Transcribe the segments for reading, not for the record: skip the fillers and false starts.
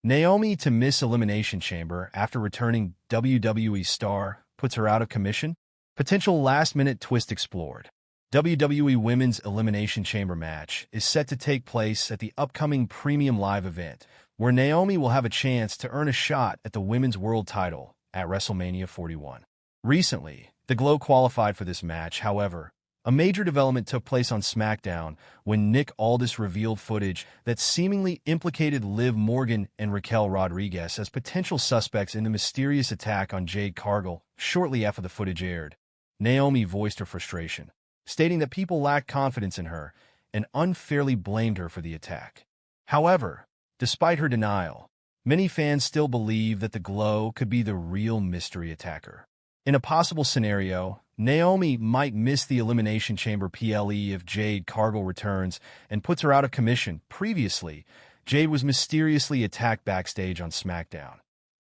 Naomi to miss Elimination Chamber after returning WWE star puts her out of commission? Potential last-minute twist explored. WWE Women's Elimination Chamber match is set to take place at the upcoming Premium Live event, where Naomi will have a chance to earn a shot at the Women's World title at WrestleMania 41. Recently, the Glow qualified for this match. However, a major development took place on SmackDown when Nick Aldis revealed footage that seemingly implicated Liv Morgan and Raquel Rodriguez as potential suspects in the mysterious attack on Jade Cargill. Shortly after the footage aired, Naomi voiced her frustration, stating that people lacked confidence in her and unfairly blamed her for the attack. However, despite her denial, many fans still believe that the Glow could be the real mystery attacker. In a possible scenario, Naomi might miss the Elimination Chamber PLE if Jade Cargill returns and puts her out of commission. Previously, Jade was mysteriously attacked backstage on SmackDown,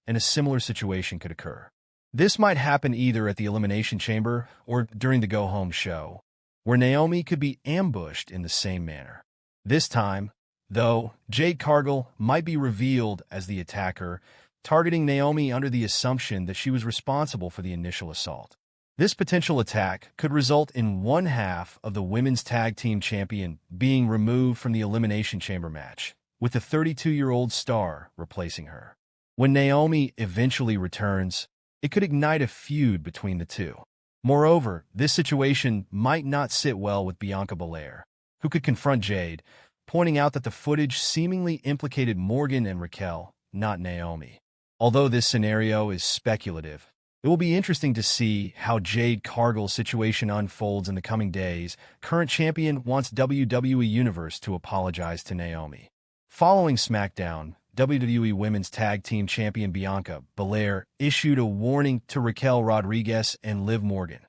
and a similar situation could occur. This might happen either at the Elimination Chamber or during the Go Home show, where Naomi could be ambushed in the same manner. This time, though, Jade Cargill might be revealed as the attacker, targeting Naomi under the assumption that she was responsible for the initial assault. This potential attack could result in one half of the Women's Tag Team Champion being removed from the Elimination Chamber match, with the 32-year-old star replacing her. When Naomi eventually returns, it could ignite a feud between the two. Moreover, this situation might not sit well with Bianca Belair, who could confront Jade, pointing out that the footage seemingly implicated Morgan and Raquel, not Naomi. Although this scenario is speculative, it will be interesting to see how Jade Cargill's situation unfolds in the coming days. Current champion wants WWE Universe to apologize to Naomi. Following SmackDown, WWE Women's Tag Team Champion Bianca Belair issued a warning to Raquel Rodriguez and Liv Morgan,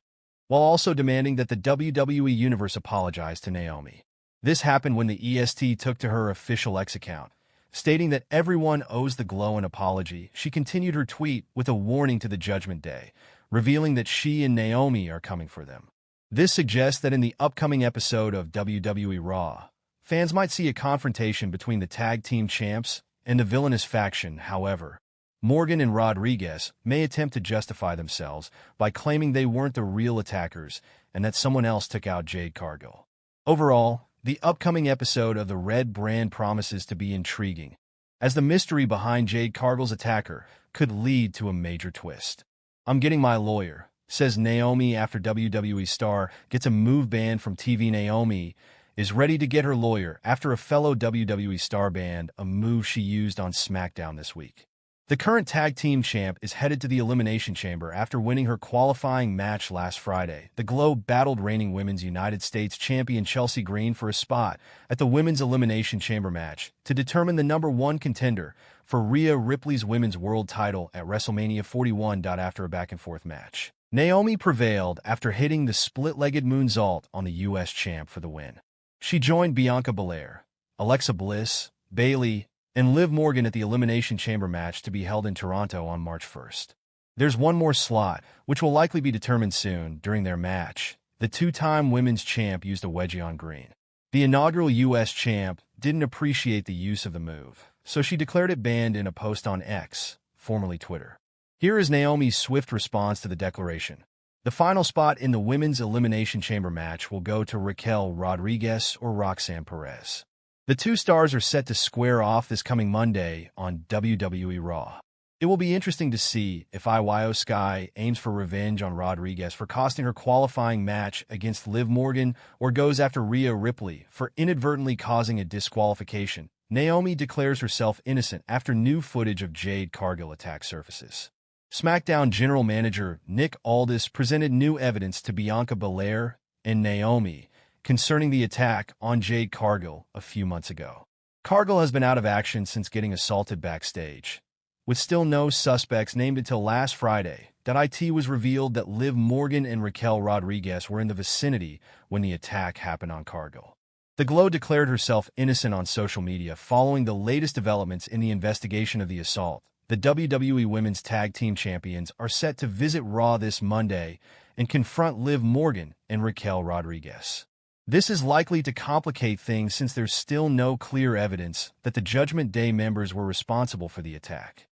while also demanding that the WWE Universe apologize to Naomi. This happened when the EST took to her official X account, stating that everyone owes the Glow an apology. She continued her tweet with a warning to the Judgment Day, revealing that she and Naomi are coming for them. This suggests that in the upcoming episode of WWE Raw, fans might see a confrontation between the tag team champs and the villainous faction. However, Morgan and Rodriguez may attempt to justify themselves by claiming they weren't the real attackers and that someone else took out Jade Cargill. Overall, the upcoming episode of the Red Brand promises to be intriguing, as the mystery behind Jade Cargill's attacker could lead to a major twist. "I'm getting my lawyer," says Naomi after WWE star gets a move ban from TV. Naomi is ready to get her lawyer after a fellow WWE star banned a move she used on SmackDown this week. The current tag team champ is headed to the Elimination Chamber after winning her qualifying match last Friday. The Glow battled reigning Women's United States champion Chelsea Green for a spot at the Women's Elimination Chamber match to determine the #1 contender for Rhea Ripley's Women's World title at WrestleMania 41. After a back-and-forth match, Naomi prevailed after hitting the split-legged moonsault on the U.S. champ for the win. She joined Bianca Belair, Alexa Bliss, Bayley, and Liv Morgan at the Elimination Chamber match to be held in Toronto on March 1st. There's one more slot, which will likely be determined soon. During their match, the two-time women's champ used a wedgie on Green. The inaugural U.S. champ didn't appreciate the use of the move, so she declared it banned in a post on X, formerly Twitter. Here is Naomi's swift response to the declaration. The final spot in the Women's Elimination Chamber match will go to Raquel Rodriguez or Roxanne Perez. The two stars are set to square off this coming Monday on WWE Raw. It will be interesting to see if Io Sky aims for revenge on Rodriguez for costing her qualifying match against Liv Morgan or goes after Rhea Ripley for inadvertently causing a disqualification. Naomi declares herself innocent after new footage of Jade Cargill attack surfaces. SmackDown General Manager Nick Aldis presented new evidence to Bianca Belair and Naomi concerning the attack on Jade Cargill a few months ago. Cargill has been out of action since getting assaulted backstage, with still no suspects named until last Friday. It was revealed that Liv Morgan and Raquel Rodriguez were in the vicinity when the attack happened on Cargill. The Glow declared herself innocent on social media following the latest developments in the investigation of the assault. The WWE Women's Tag Team Champions are set to visit Raw this Monday and confront Liv Morgan and Raquel Rodriguez. This is likely to complicate things since there's still no clear evidence that the Judgment Day members were responsible for the attack.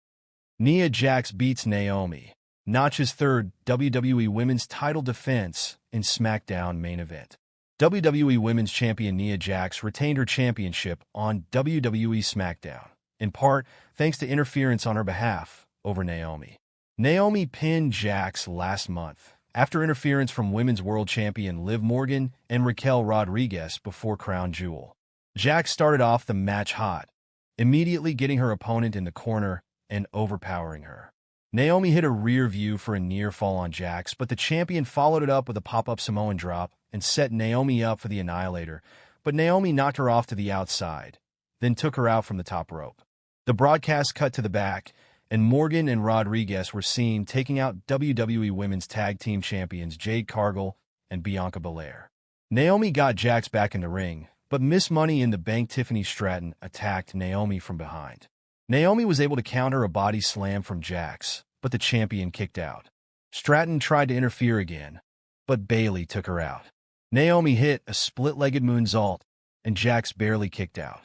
Nia Jax beats Naomi, Notch's third WWE Women's title defense in SmackDown main event. WWE Women's Champion Nia Jax retained her championship on WWE SmackDown, in part thanks to interference on her behalf over Naomi. Naomi pinned Jax last month after interference from Women's World Champion Liv Morgan and Raquel Rodriguez before Crown Jewel. Jax started off the match hot, immediately getting her opponent in the corner and overpowering her. Naomi hit a rear view for a near fall on Jax, but the champion followed it up with a pop-up Samoan drop and set Naomi up for the Annihilator, but Naomi knocked her off to the outside, then took her out from the top rope. The broadcast cut to the back, and Morgan and Rodriguez were seen taking out WWE Women's Tag Team Champions Jade Cargill and Bianca Belair. Naomi got Jax back in the ring, but Miss Money in the Bank Tiffany Stratton attacked Naomi from behind. Naomi was able to counter a body slam from Jax, but the champion kicked out. Stratton tried to interfere again, but Bayley took her out. Naomi hit a split-legged moonsault, and Jax barely kicked out.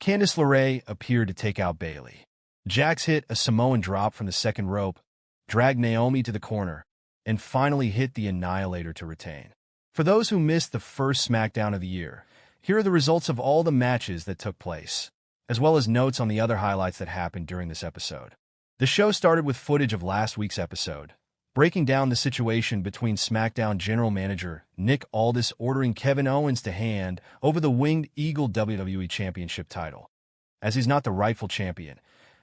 Candice LeRae appeared to take out Bayley. Jax hit a Samoan drop from the second rope, dragged Naomi to the corner, and finally hit the Annihilator to retain. For those who missed the first SmackDown of the year, here are the results of all the matches that took place, as well as notes on the other highlights that happened during this episode. The show started with footage of last week's episode, breaking down the situation between SmackDown General Manager Nick Aldis ordering Kevin Owens to hand over the Winged Eagle WWE Championship title, as he's not the rightful champion,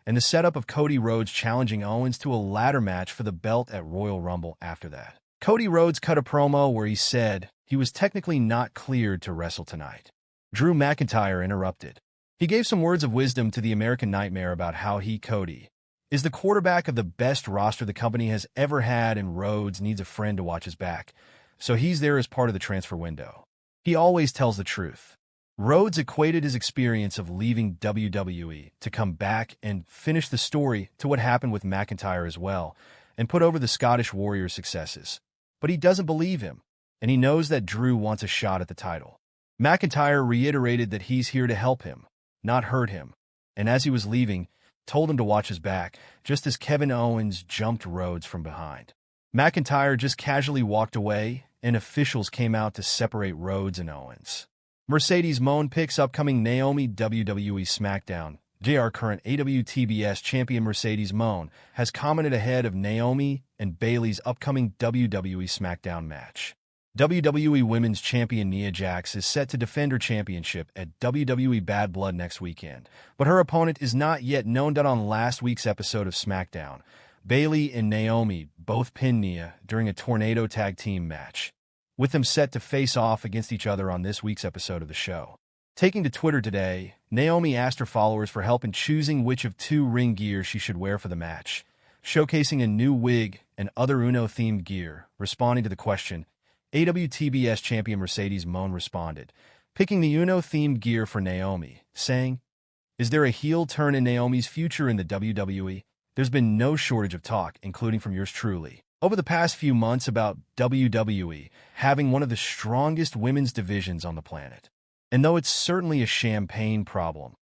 and the setup of Cody Rhodes challenging Owens to a ladder match for the belt at Royal Rumble after that. Cody Rhodes cut a promo where he said he was technically not cleared to wrestle tonight. Drew McIntyre interrupted. He gave some words of wisdom to the American Nightmare about how he, Cody, is the quarterback of the best roster the company has ever had, and Rhodes needs a friend to watch his back, so he's there as part of the transfer window. He always tells the truth. Rhodes equated his experience of leaving WWE to come back and finish the story to what happened with McIntyre as well, and put over the Scottish Warrior's successes. But he doesn't believe him, and he knows that Drew wants a shot at the title. McIntyre reiterated that he's here to help him, not hurt him, and as he was leaving, told him to watch his back, just as Kevin Owens jumped Rhodes from behind. McIntyre just casually walked away, and officials came out to separate Rhodes and Owens. Mercedes Moné picks upcoming Naomi WWE SmackDown. JR current AWTBS champion Mercedes Moné has commented ahead of Naomi and Bayley's upcoming WWE SmackDown match. WWE Women's Champion Nia Jax is set to defend her championship at WWE Bad Blood next weekend, but her opponent is not yet known. On last week's episode of SmackDown, Bayley and Naomi both pinned Nia during a tornado tag team match, with them set to face off against each other on this week's episode of the show. Taking to Twitter today, Naomi asked her followers for help in choosing which of two ring gear she should wear for the match, showcasing a new wig and other Uno-themed gear. Responding to the question, AWTBS champion Mercedes Moné responded, picking the Uno-themed gear for Naomi, saying, "Is there a heel turn in Naomi's future in the WWE? There's been no shortage of talk, including from yours truly, over the past few months about WWE having one of the strongest women's divisions on the planet. And though it's certainly a champagne problem,